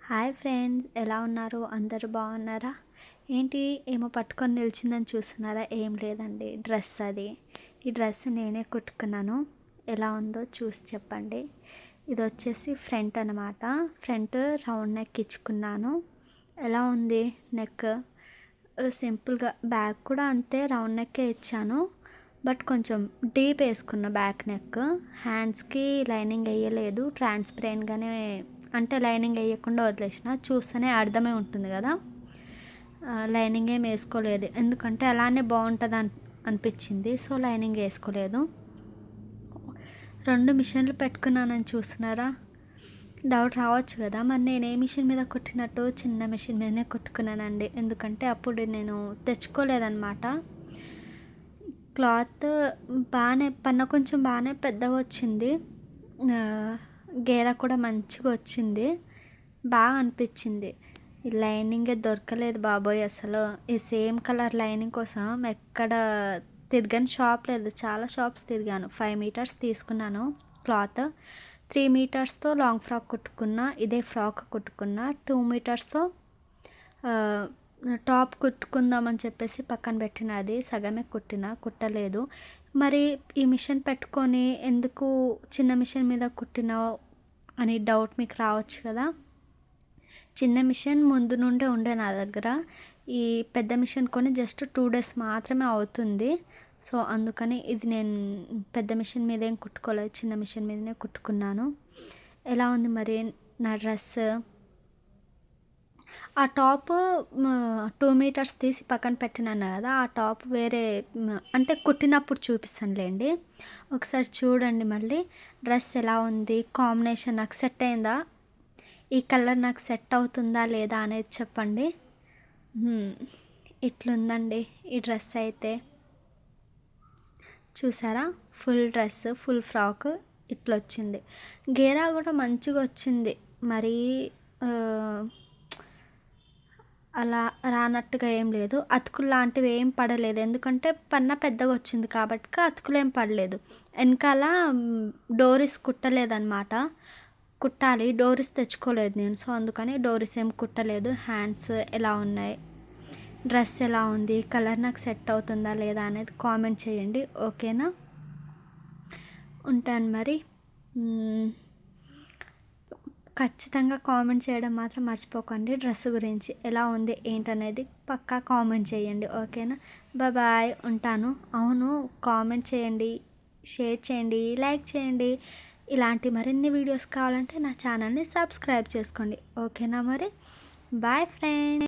Hi friends, ఎలా ఉన్నారు? అందరూ బాగున్నారా? ఏంటి ఏమో పట్టుకొని నిలిచిందని చూస్తున్నారా? ఏం లేదండి, డ్రెస్ అది. ఈ డ్రెస్ నేనే కుట్టుకున్నాను. ఎలా ఉందో చూసి చెప్పండి. ఇది వచ్చేసి ఫ్రంట్ అనమాట. ఫ్రంట్ రౌండ్ నెక్ ఇచ్చుకున్నాను. ఎలా ఉంది నెక్? సింపుల్గా. బ్యాక్ కూడా అంతే, రౌండ్ నెక్కే ఇచ్చాను. బట్ కొంచెం డీప్ వేసుకున్న బ్యాక్ నెక్. హ్యాండ్స్కి లైనింగ్ వేయలేదు, ట్రాన్స్పరెంట్గానే, అంటే లైనింగ్ వేయకుండా వదిలేసిన. చూస్తేనే అర్థమే ఉంటుంది కదా. లైనింగ్ ఏం వేసుకోలేదు, ఎందుకంటే అలానే బాగుంటుంది అనిపించింది. సో లైనింగ్ వేసుకోలేదు. 2 మిషన్లు పెట్టుకున్నానని చూస్తున్నారా? డౌట్ రావచ్చు కదా, మరి నేను ఏ మిషన్ మీద కుట్టినట్టు. చిన్న మిషన్ మీదనే కుట్టుకున్నానండి, ఎందుకంటే అప్పుడు నేను తెచ్చుకోలేదన్నమాట. క్లాత్ బాగానే కొంచెం బాగానే పెద్దగా వచ్చింది. గేరా కూడా మంచిగా వచ్చింది, బాగా అనిపించింది. ఈ లైనింగే దొరకలేదు బాబోయ్ అసలు. ఈ సేమ్ కలర్ లైనింగ్ కోసం ఎక్కడ తిరిగాను, షాప్ లేదు, చాలా షాప్స్ తిరిగాను. 5 మీటర్స్ తీసుకున్నాను క్లాత్. 3 మీటర్స్తో లాంగ్ ఫ్రాక్ కుట్టుకున్నా, ఇదే ఫ్రాక్ కుట్టుకున్నా. 2 మీటర్స్తో టాప్ కుట్టుకుందామని చెప్పేసి పక్కన పెట్టిన, అది సగమే కుట్టలేదు. మరి ఈ మిషన్ పెట్టుకొని ఎందుకు చిన్న మిషన్ మీద కుట్టినావు అని డౌట్ మీకు రావచ్చు కదా. చిన్న మిషన్ ముందు నుండే ఉండే నా దగ్గర. ఈ పెద్ద మిషన్ కొని జస్ట్ 2 డేస్ మాత్రమే అవుతుంది. సో అందుకని ఇది నేను పెద్ద మిషన్ మీద ఏం కుట్టుకోలేదు, చిన్న మిషన్ మీదనే కుట్టుకున్నాను. ఎలా ఉంది మరి నా డ్రెస్? ఆ టాప్ 2 మీటర్స్ తీసి పక్కన పెట్టినాను కదా, ఆ టాప్ వేరే, అంటే కుట్టినప్పుడు చూపిస్తానులేండి. ఒకసారి చూడండి మళ్ళీ. డ్రెస్ ఎలా ఉంది? కాంబినేషన్ నాకు సెట్ అయిందా? ఈ కలర్ నాకు సెట్ అవుతుందా లేదా అనేది చెప్పండి. ఇట్లుందండి ఈ డ్రెస్ అయితే. చూసారా? ఫుల్ డ్రెస్, ఫుల్ ఫ్రాక్ ఇట్లొచ్చింది. గేరా కూడా మంచిగా వచ్చింది. మరీ అలా రానట్టుగా ఏం లేదు. అతుకులు లాంటివి ఏం పడలేదు, ఎందుకంటే పెద్దగా వచ్చింది కాబట్టి అతుకులు ఏం పడలేదు. వెనకాల డోరీస్ కుట్టలేదన్నమాట. కుట్టాలి, డోరీస్ తెచ్చుకోలేదు నేను. సో అందుకని డోరీస్ ఏం కుట్టలేదు. హ్యాండ్స్ ఎలా ఉన్నాయి, డ్రెస్ ఎలా ఉంది, కలర్ నాకు సెట్ అవుతుందా లేదా అనేది కామెంట్ చేయండి, ఓకేనా? ఉంటాను మరి. ఖచ్చితంగా కామెంట్ చేయడం మాత్రం మర్చిపోకండి. డ్రెస్ గురించి ఎలా ఉంది ఏంటనేది పక్కా కామెంట్ చేయండి, ఓకేనా? బాయ్, ఉంటాను. అవును, కామెంట్ చేయండి, షేర్ చేయండి, లైక్ చేయండి. ఇలాంటి మరిన్ని వీడియోస్ కావాలంటే నా ఛానల్ని సబ్స్క్రైబ్ చేసుకోండి, ఓకేనా? మరి బాయ్ ఫ్రెండ్స్.